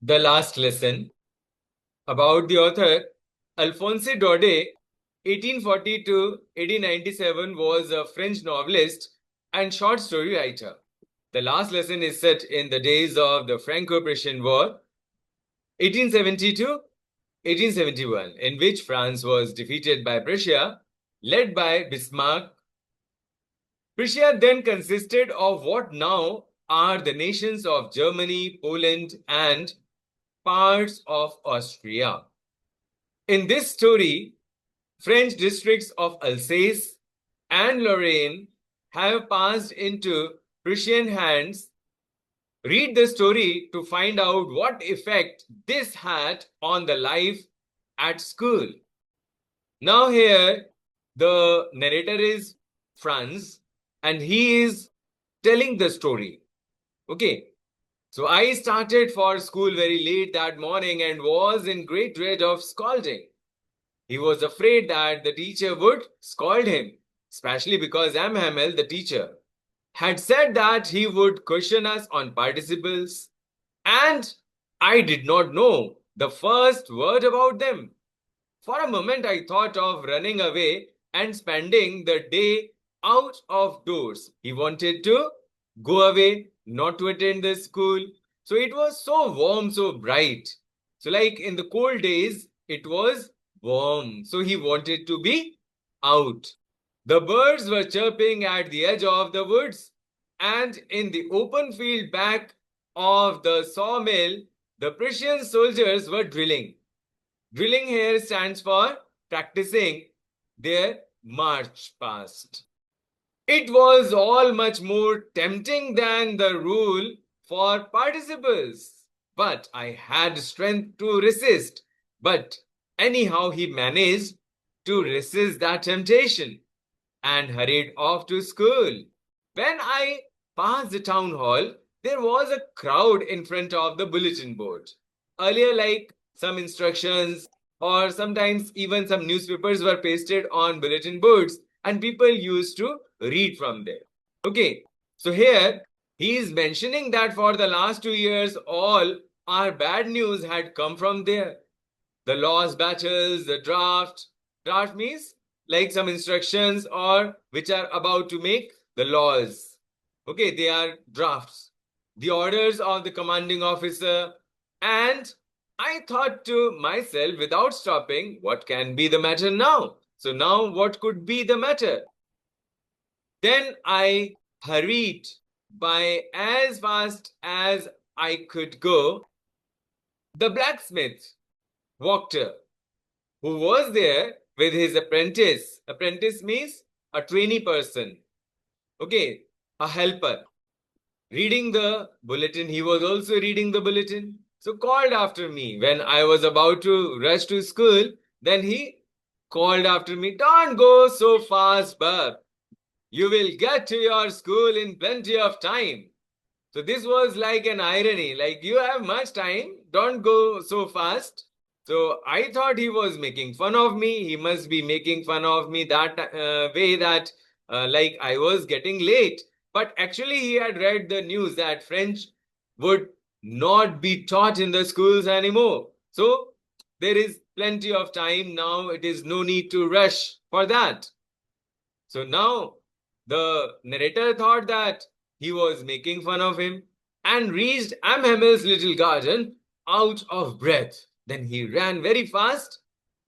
The last lesson about the author Alphonse Daudet, 1840 to 1897, was a French novelist and short story writer. The last lesson is set in the days of the Franco-Prussian War, 1870 to 1871, in which France was defeated by Prussia, led by Bismarck. Prussia then consisted of what now are the nations of Germany, Poland, and parts of Austria. In this story, French districts of Alsace and Lorraine have passed into Prussian hands. Read the story to find out what effect this had on the life at school. Now, here, the narrator is Franz and he is telling the story. Okay, so I started for school very late that morning and was in great dread of scolding. He was afraid that the teacher would scold him, especially because M. Hamel, the teacher, had said that he would question us on participles, and I did not know the first word about them. For a moment, I thought of running away and spending the day out of doors. He wanted to go away, not to attend the school. So it was so warm, so bright. So, like in the cold days, it was warm. So he wanted to be out. The birds were chirping at the edge of the woods, and in the open field back of the sawmill, the Prussian soldiers were drilling. Drilling here stands for practicing their march past. It was all much more tempting than the rule for participles, but I had strength to resist. But anyhow, he managed to resist that temptation and hurried off to school. When I passed the town hall, there was a crowd in front of the bulletin board. Earlier, like some instructions or sometimes even some newspapers were pasted on bulletin boards and people used to read from there. Okay, so here he is mentioning that for the last 2 years, all our bad news had come from there. The lost battles, the draft. Draft means like some instructions or which are about to make the laws. Okay, they are drafts. The orders of the commanding officer. And I thought to myself without stopping, what can be the matter now? So now what could be the matter? Then I hurried by as fast as I could go. The blacksmith walked who was there with his apprentice. Apprentice means a trainee person. Okay, a helper. Reading the bulletin, he was also reading the bulletin. So called after me when I was about to rush to school. Then he called after me, "Don't go so fast, bub. You will get to your school in plenty of time." So this was like an irony, like you have much time, don't go so fast. So I thought he was making fun of me. He must be making fun of me that way that like I was getting late. But actually he had read the news that French would not be taught in the schools anymore. So there is plenty of time now. It is no need to rush for that. So now the narrator thought that he was making fun of him and reached Amhamel's little garden out of breath. Then he ran very fast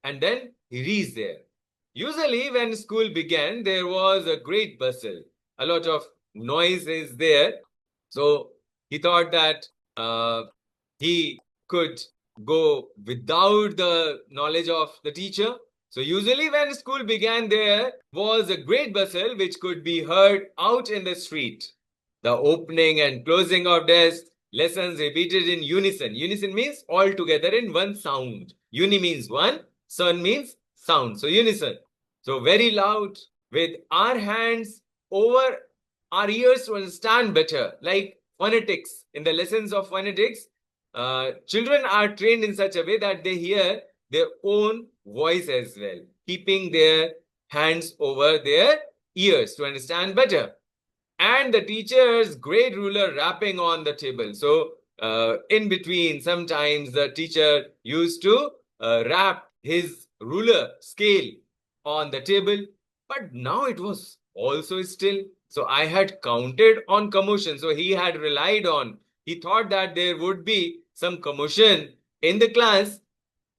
and then he reached there. Usually, when school began, there was a great bustle. A lot of noise is there. So he thought that he could go without the knowledge of the teacher. So usually when school began, there was a great bustle which could be heard out in the street. The opening and closing of desks, lessons repeated in unison. Unison means all together in one sound. Uni means one, son means sound. So unison. So very loud with our hands over our ears to understand better. Like phonetics. In the lessons of phonetics, children are trained in such a way that they hear their own voice as well, keeping their hands over their ears to understand better. And the teacher's great ruler rapping on the table. So In between, sometimes the teacher used to wrap his ruler scale on the table, but now it was also still. So I had counted on commotion. So he had relied on, he thought that there would be some commotion in the class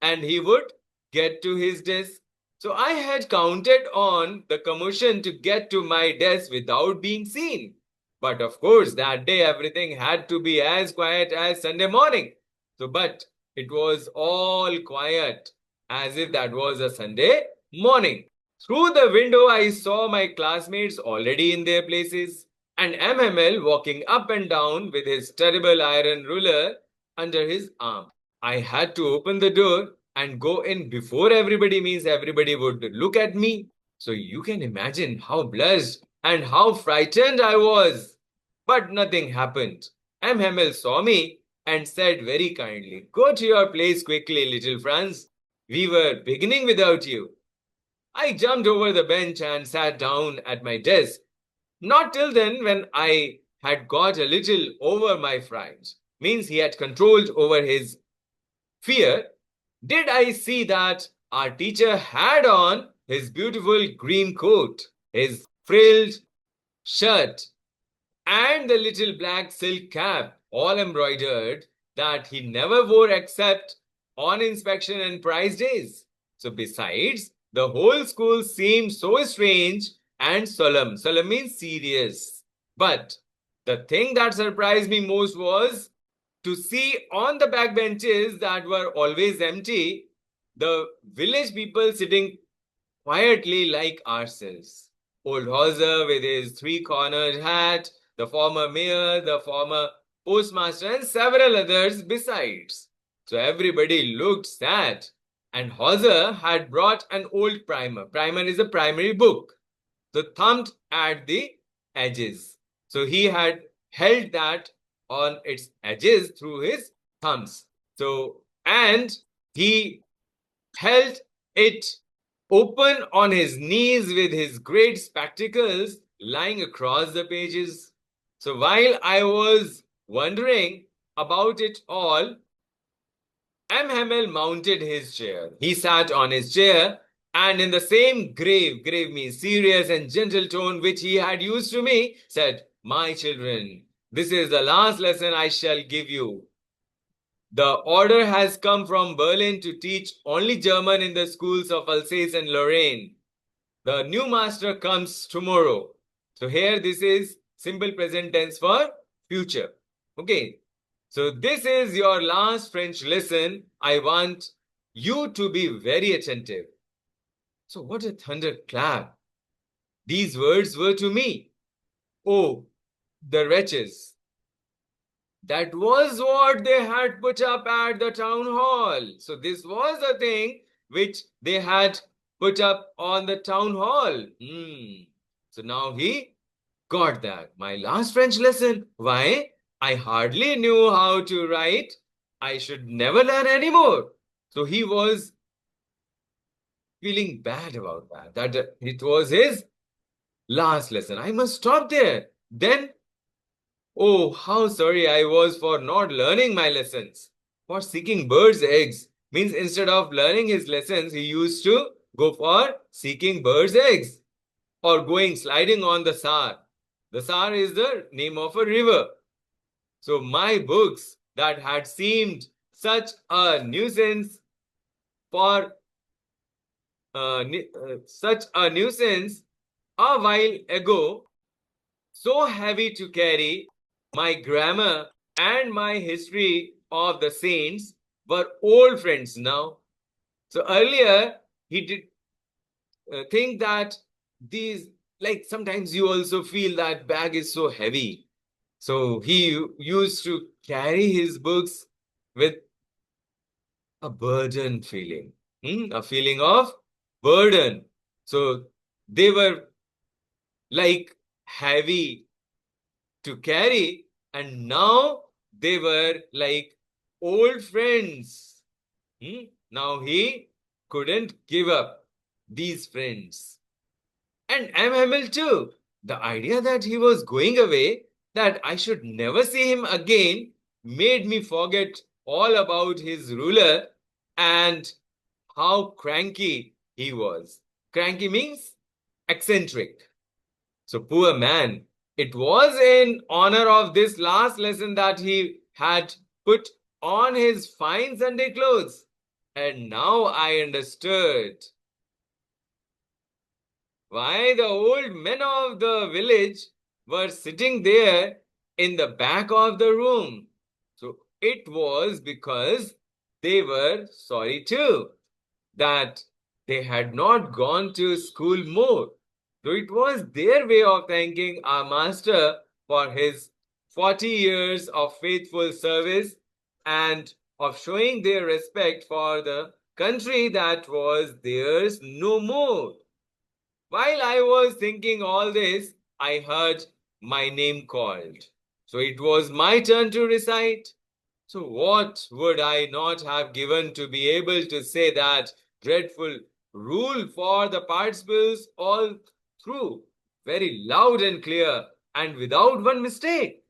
and he would get to his desk. So I had counted on the commotion to get to my desk without being seen. But of course, that day everything had to be as quiet as Sunday morning. So, but it was all quiet as if that was a Sunday morning. Through the window, I saw my classmates already in their places and MML walking up and down with his terrible iron ruler under his arm. I had to open the door and go in before everybody, means everybody would look at me. So you can imagine how blushed and how frightened I was. But nothing happened. M. Hamel saw me and said very kindly, "Go to your place quickly, little Franz. We were beginning without you." I jumped over the bench and sat down at my desk. Not till then, when I had got a little over my fright, means he had controlled over his fear, did I see that our teacher had on his beautiful green coat, his frilled shirt, and the little black silk cap, all embroidered, that he never wore except on inspection and prize days. So, besides, the whole school seemed so strange and solemn. Solemn means serious. But the thing that surprised me most was to see on the back benches that were always empty, the village people sitting quietly like ourselves. Old Hauser with his three-cornered hat, the former mayor, the former postmaster, and several others besides. So everybody looked sad. And Hauser had brought an old primer. Primer is a primary book, so thumbed at the edges. So he had held that on its edges through his thumbs. So, and he held it open on his knees with his great spectacles lying across the pages. So while I was wondering about it all, M. Hamel mounted his chair. He sat on his chair and in the same grave means serious and gentle tone which he had used to me, said, "My children, this is the last lesson I shall give you. The order has come from Berlin to teach only German in the schools of Alsace and Lorraine. The new master comes tomorrow." So here this is simple present tense for future. Okay. So this is your last French lesson. I want you to be very attentive. So what a thunderclap these words were to me. Oh, the wretches. That was what they had put up at the town hall. So this was the thing which they had put up on the town hall. So now he got that. My last French lesson. Why? I hardly knew how to write. I should never learn anymore. So he was feeling bad about that. That it was his last lesson. I must stop there. Then, oh, how sorry I was for not learning my lessons. For seeking birds' eggs. Means instead of learning his lessons, he used to go for seeking birds' eggs or going sliding on the Saar. The Saar is the name of a river. So my books that had seemed such a nuisance for such a nuisance a while ago, so heavy to carry, my grammar and my history of the saints were old friends now. So earlier he did think that these, like sometimes you also feel that bag is so heavy. So he used to carry his books with a burden feeling, a feeling of burden. So they were like heavy to carry, and now they were like old friends. Now he couldn't give up these friends. And M. Hamel too. The idea that he was going away, that I should never see him again, made me forget all about his ruler and how cranky he was. Cranky means eccentric. So, poor man, it was in honor of this last lesson that he had put on his fine Sunday clothes. And now I understood why the old men of the village were sitting there in the back of the room. So it was because they were sorry too that they had not gone to school more. So it was their way of thanking our master for his 40 years of faithful service and of showing their respect for the country that was theirs no more. While I was thinking all this, I heard my name called. So it was my turn to recite. So what would I not have given to be able to say that dreadful rule for the participles all through, very loud and clear and without one mistake?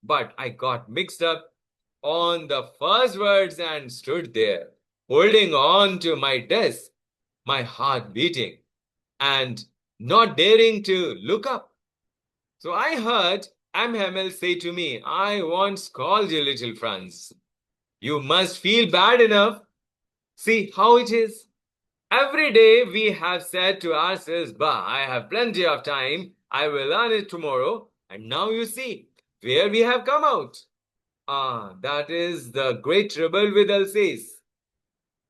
But I got mixed up on the first words and stood there, holding on to my desk, my heart beating and not daring to look up. So I heard Amhamel say to me, I once called you little Franz. You must feel bad enough. See how it is. Every day we have said to ourselves, bah, I have plenty of time. I will learn it tomorrow. And now you see where we have come out. Ah, that is the great trouble with Alsace.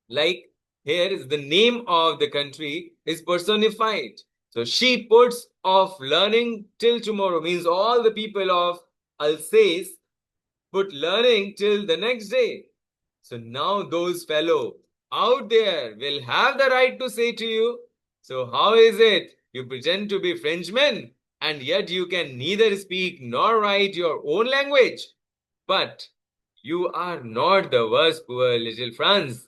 Like here is the name of the country is personified. So she puts off learning till tomorrow means all the people of Alsace put learning till the next day. So now those fellow out there will have the right to say to you, so how is it you pretend to be Frenchmen and yet you can neither speak nor write your own language? But you are not the worst, poor little Franz.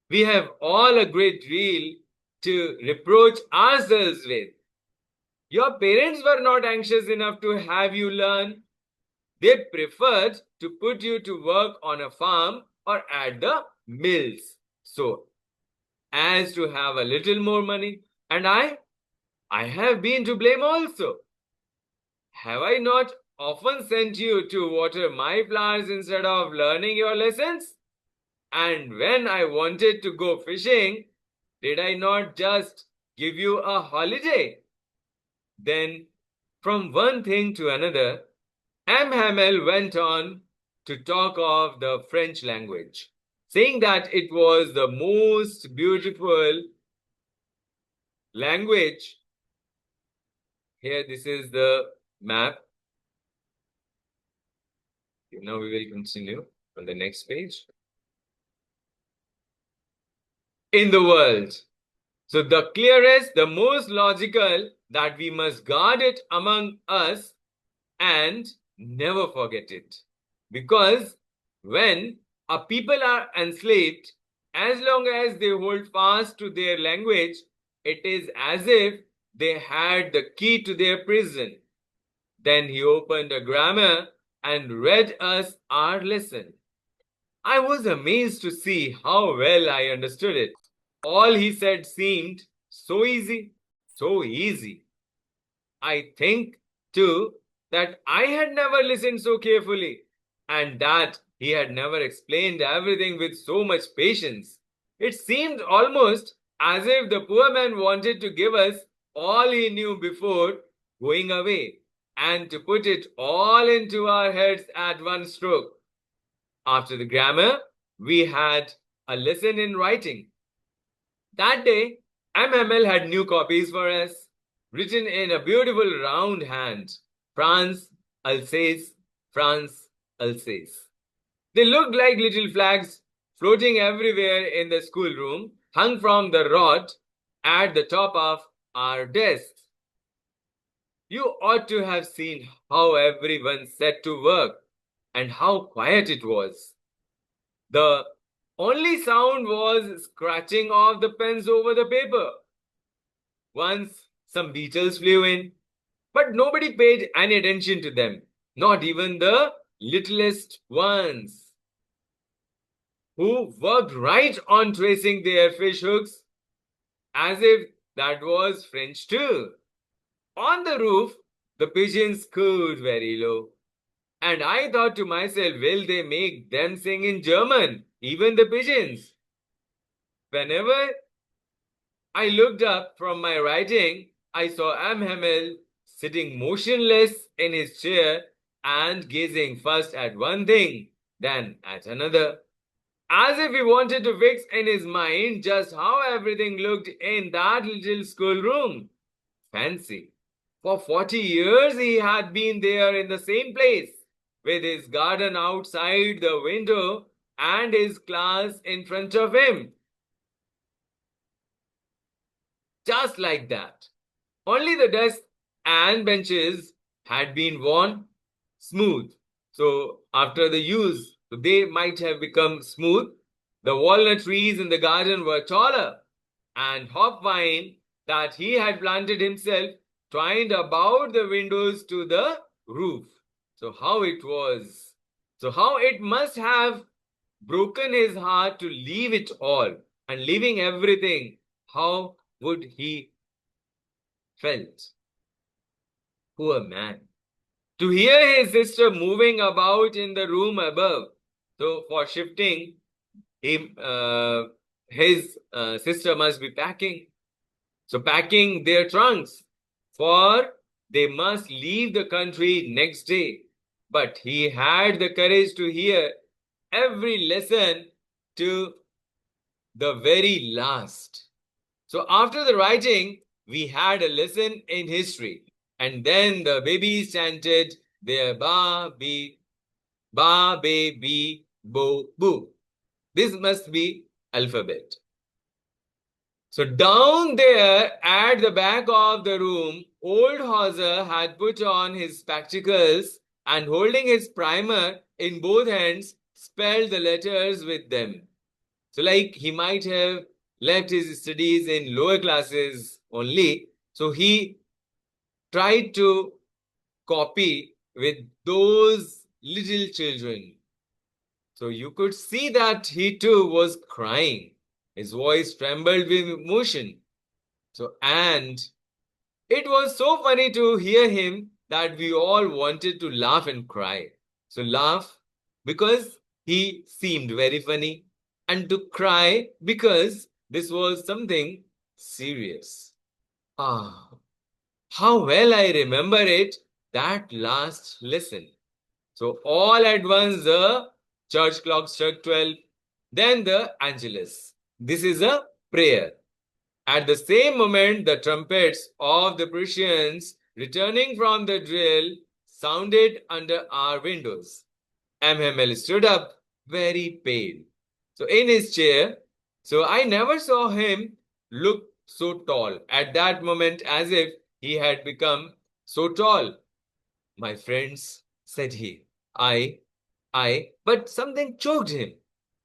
We have all a great deal to reproach ourselves with. Your parents were not anxious enough to have you learn. They preferred to put you to work on a farm or at the mills. So, as to have a little more money. And I have been to blame also. Have I not often sent you to water my flowers instead of learning your lessons? And when I wanted to go fishing, did I not just give you a holiday? Then, from one thing to another, Amhamel went on to talk of the French language, saying that it was the most beautiful language. Here, this is the map. Now we will continue on the next page. In the world. So the clearest, the most logical, that we must guard it among us and never forget it. Because when a people are enslaved, as long as they hold fast to their language, it is as if they had the key to their prison. Then he opened a grammar and read us our lesson. I was amazed to see how well I understood it. All he said seemed so easy, so easy. I think, too, that I had never listened so carefully and that he had never explained everything with so much patience. It seemed almost as if the poor man wanted to give us all he knew before going away and to put it all into our heads at one stroke. After the grammar, we had a lesson in writing. That day, MML had new copies for us, written in a beautiful round hand. France, Alsace, France, Alsace. They looked like little flags floating everywhere in the schoolroom, hung from the rod at the top of our desks. You ought to have seen how everyone set to work and how quiet it was. The only sound was scratching of the pens over the paper. Once some beetles flew in, but nobody paid any attention to them, not even the littlest ones, who worked right on tracing their fish hooks as if that was French too. On the roof, the pigeons cooed very low. And I thought to myself, will they make them sing in German, even the pigeons? Whenever I looked up from my writing, I saw Amhamel sitting motionless in his chair and gazing first at one thing, then at another, as if he wanted to fix in his mind just how everything looked in that little schoolroom. Fancy. For 40 years he had been there in the same place, with his garden outside the window and his class in front of him. Just like that. Only the desks and benches had been worn smooth. So after the use, they might have become smooth. The walnut trees in the garden were taller, and hopvine that he had planted himself twined about the windows to the roof. So how it must have broken his heart to leave it all, and leaving everything, how would he felt? Poor man. To hear his sister moving about in the room above. So for shifting, his sister must be packing. So packing their trunks, for they must leave the country next day. But he had the courage to hear every lesson to the very last. So after the writing, we had a lesson in history. And then the babies chanted their ba, be, bo, boo. This must be alphabet. So down there at the back of the room, old Hauser had put on his spectacles and holding his primer in both hands, spelled the letters with them. So like he might have left his studies in lower classes only. So he tried to copy with those little children. So you could see that he too was crying. His voice trembled with emotion. And it was so funny to hear him that we all wanted to laugh and cry. So laugh because he seemed very funny, and to cry because this was something serious. Ah, how well I remember it, that last lesson. So all at once the church clock struck 12, then the Angelus. This is a prayer. At the same moment, the trumpets of the Prussians returning from the drill sounded under our windows. Amhamel stood up, very pale. So in his chair, so I never saw him look so tall at that moment, as if he had become so tall. My friends, said he, but something choked him.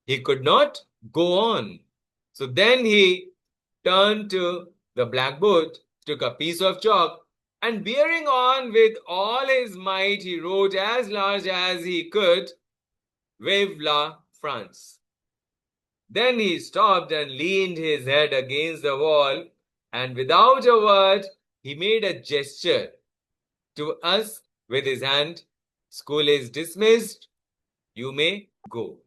He could not go on. So then he turned to the blackboard, took a piece of chalk, and bearing on with all his might, he wrote as large as he could, Vive la France. Then he stopped and leaned his head against the wall, and without a word, he made a gesture to us with his hand. School is dismissed. You may go.